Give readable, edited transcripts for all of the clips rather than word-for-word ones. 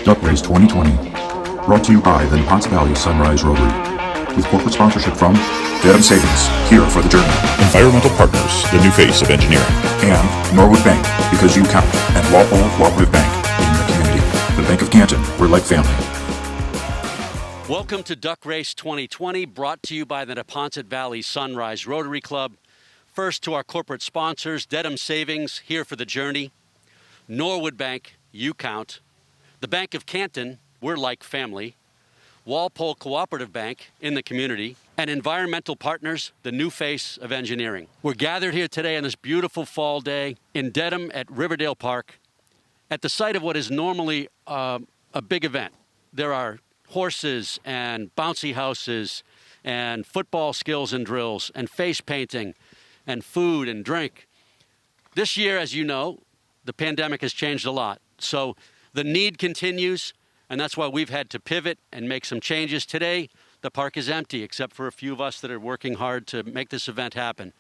Duck Race 2020. Brought to you by the Neponset Valley Sunrise Rotary. With corporate sponsorship from Dedham Savings, here for the journey. Environmental Partners, the new face of engineering. And Norwood Bank, because you count. And Walpole Cooperative Bank, in the community. The Bank of Canton, we're like family. Welcome to Duck Race 2020, brought to you by the Neponset Valley Sunrise Rotary Club. First to our corporate sponsors, Dedham Savings, here for the journey. Norwood Bank, you count. The Bank of Canton, we're like family. Walpole Cooperative Bank, in the community. And Environmental Partners, the new face of engineering. We're gathered here today on this beautiful fall day in Dedham at Riverdale Park at the site of what is normally a big event. There are horses and bouncy houses and football skills and drills and face painting and food and drink. This year, as you know, the pandemic has changed a lot. So the need continues, and that's why we've had to pivot and make some changes. Today, the park is empty, except for a few of us that are working hard to make this event happen.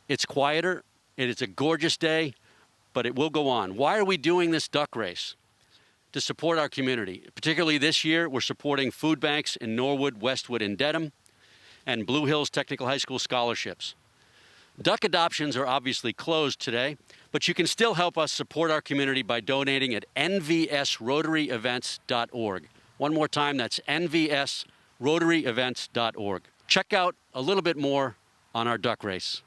It's quieter, it is a gorgeous day, but it will go on. Why are we doing this duck race? To support our community. Particularly this year, we're supporting food banks in Norwood, Westwood, and Dedham, and Blue Hills Technical High School scholarships. Duck adoptions are obviously closed today, but you can still help us support our community by donating at nvsrotaryevents.org. One more time, that's nvsrotaryevents.org. Check out a little bit more on our duck race.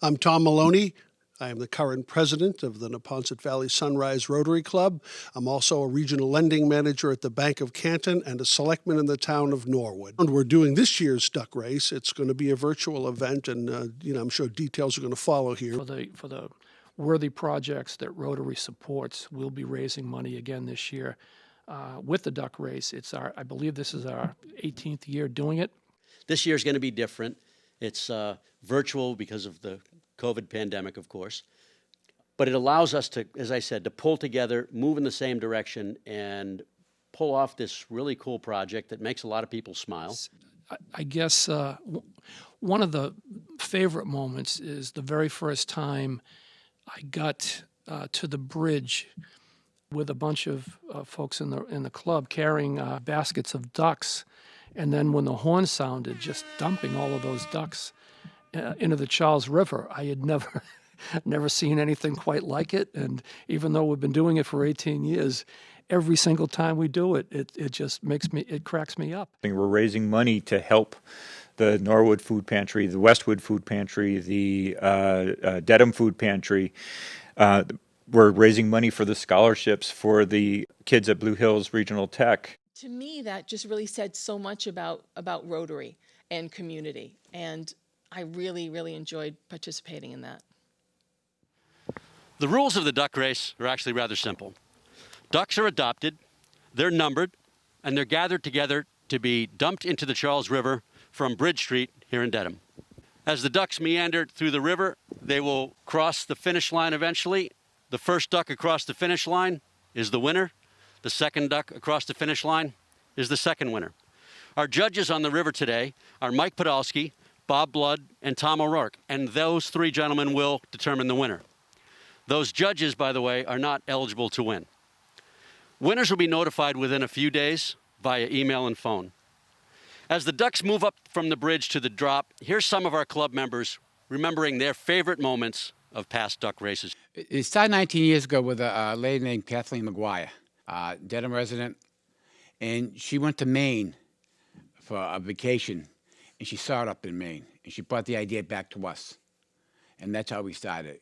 I'm Tom Maloney. I am the current president of the Neponset Valley Sunrise Rotary Club. I'm also a regional lending manager at the Bank of Canton and a selectman in the town of Norwood. And we're doing this year's duck race. It's going to be a virtual event, and I'm sure details are going to follow here. For the worthy projects that Rotary supports, we'll be raising money again this year with the duck race. I believe this is our 18th year doing it. This year is going to be different. It's virtual because of the COVID pandemic, of course. But it allows us to, as I said, to pull together, move in the same direction, and pull off this really cool project that makes a lot of people smile. I guess one of the favorite moments is the very first time I got to the bridge with a bunch of folks in the club carrying baskets of ducks, and then when the horn sounded, just dumping all of those ducks into the Charles River. I had never seen anything quite like it, and even though we've been doing it for 18 years, every single time we do it, it just cracks me up. We're raising money to help the Norwood Food Pantry, the Westwood Food Pantry, the Dedham Food Pantry. We're raising money for the scholarships for the kids at Blue Hills Regional Tech. To me, that just really said so much about Rotary and community, and I really, really enjoyed participating in that. The rules of the duck race are actually rather simple. Ducks are adopted, they're numbered, and they're gathered together to be dumped into the Charles River from Bridge Street here in Dedham. As the ducks meander through the river, they will cross the finish line eventually. The first duck across the finish line is the winner. The second duck across the finish line is the second winner. Our judges on the river today are Mike Podolsky, Bob Blood, and Tom O'Rourke, and those three gentlemen will determine the winner. Those judges, by the way, are not eligible to win. Winners will be notified within a few days via email and phone. As the ducks move up from the bridge to the drop, here's some of our club members remembering their favorite moments of past duck races. It started 19 years ago with a lady named Kathleen McGuire, Dedham resident, and she went to Maine for a vacation. And she saw it up in Maine, and she brought the idea back to us. And that's how we started.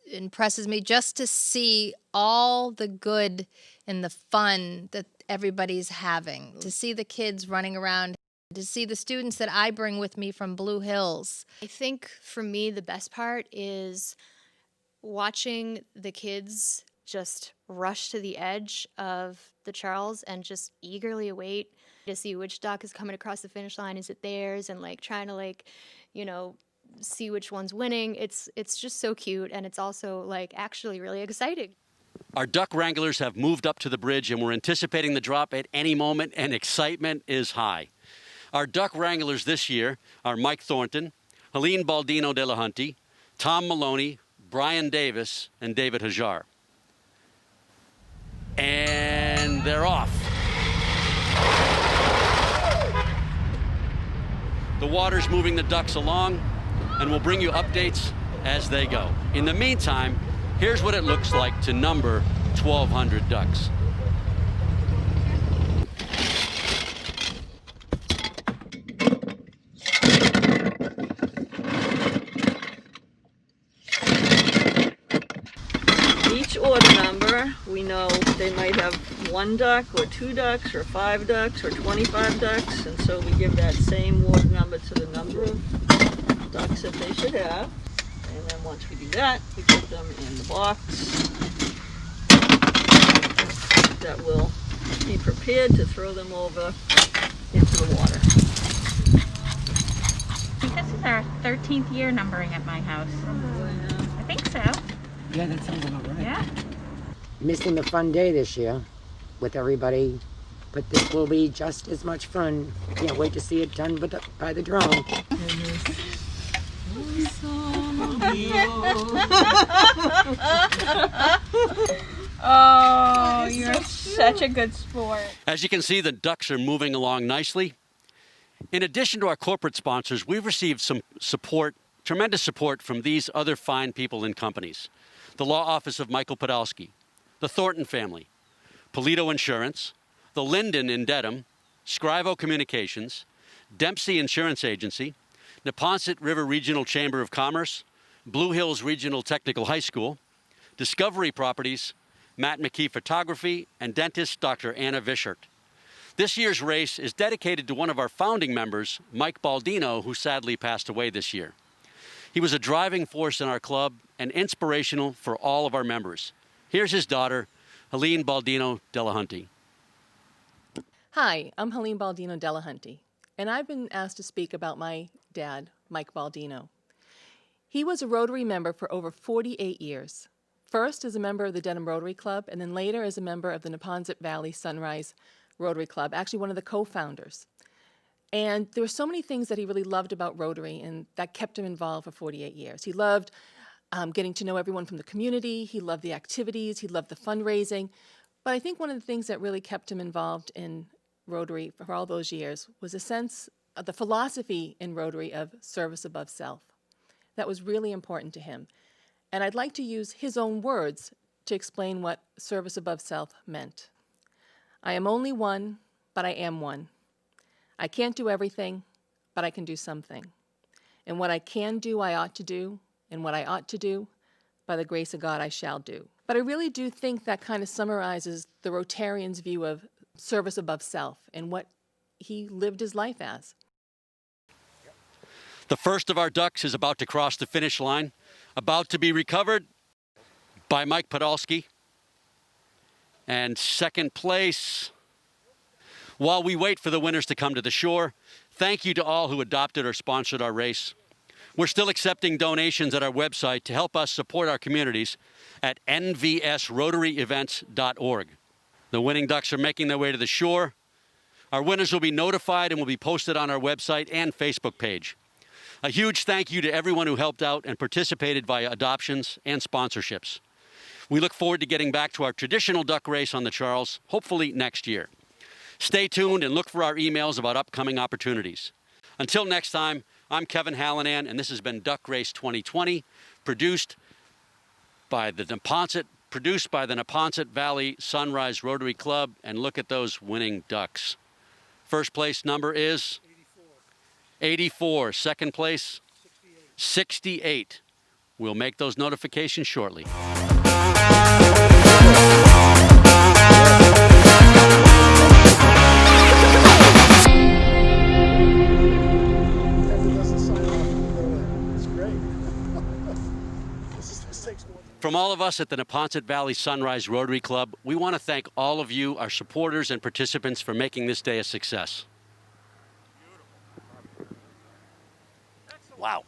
It impresses me just to see all the good and the fun that everybody's having, to see the kids running around, to see the students that I bring with me from Blue Hills. I think for me, the best part is watching the kids just rush to the edge of the Charles and just eagerly await to see which duck is coming across the finish line. Is it theirs? And trying to see which one's winning. It's just so cute, and it's also actually really exciting. Our duck wranglers have moved up to the bridge, and we're anticipating the drop at any moment, and excitement is high. Our duck wranglers this year are Mike Thornton, Helene Baldino de la Hunte, Tom Maloney, Brian Davis, and David Hajar. And they're off. The water's moving the ducks along, and we'll bring you updates as they go. In the meantime, here's what it looks like to number 1,200 ducks. Each order number, we know they might have 1 duck or 2 ducks or 5 ducks or 25 ducks, and so we give that same order number to the number of ducks that they should have. And then once we do that, we put them in the box that will be prepared to throw them over into the water. I think this is our 13th year numbering at my house. I think so. Yeah, that sounds about right. Yeah. Missing the fun day this year with everybody, but this will be just as much fun. Can't wait to see it done by the drone. Oh, you're such a good sport. As you can see, the ducks are moving along nicely. In addition to our corporate sponsors, we've received some support, tremendous support from these other fine people and companies. The Law Office of Michael Podolsky, the Thornton family, Polito Insurance, the Linden in Dedham, Scrivo Communications, Dempsey Insurance Agency, Neponset River Regional Chamber of Commerce, Blue Hills Regional Technical High School, Discovery Properties, Matt McKee Photography, and dentist Dr. Anna Vischert. This year's race is dedicated to one of our founding members, Mike Baldino, who sadly passed away this year. He was a driving force in our club and inspirational for all of our members. Here's his daughter, Helene Baldino Delahunty. Hi, I'm Helene Baldino Delahunty, and I've been asked to speak about my dad, Mike Baldino. He was a Rotary member for over 48 years. First as a member of the Dedham Rotary Club, and then later as a member of the Neponset Valley Sunrise Rotary Club, actually one of the co-founders. And there were so many things that he really loved about Rotary, and that kept him involved for 48 years. He loved getting to know everyone from the community. He loved the activities. He loved the fundraising. But I think one of the things that really kept him involved in Rotary for all those years was a sense of the philosophy in Rotary of service above self. That was really important to him. And I'd like to use his own words to explain what service above self meant. I am only one, but I am one. I can't do everything, but I can do something. And what I can do, I ought to do, and what I ought to do, by the grace of God, I shall do. But I really do think that kind of summarizes the Rotarian's view of service above self and what he lived his life as. The first of our ducks is about to cross the finish line, about to be recovered by Mike Podolsky. And second place, while we wait for the winners to come to the shore, thank you to all who adopted or sponsored our race. We're still accepting donations at our website to help us support our communities at nvsrotaryevents.org. The winning ducks are making their way to the shore. Our winners will be notified and will be posted on our website and Facebook page. A huge thank you to everyone who helped out and participated via adoptions and sponsorships. We look forward to getting back to our traditional duck race on the Charles, hopefully next year. Stay tuned and look for our emails about upcoming opportunities. Until next time, I'm Kevin Hallinan, and this has been Duck Race 2020, produced by the Neponset Valley Sunrise Rotary Club. And look at those winning ducks. First place number is 84. Second place, 68. We'll make those notifications shortly. From all of us at the Neponset Valley Sunrise Rotary Club, we want to thank all of you, our supporters and participants, for making this day a success. Wow.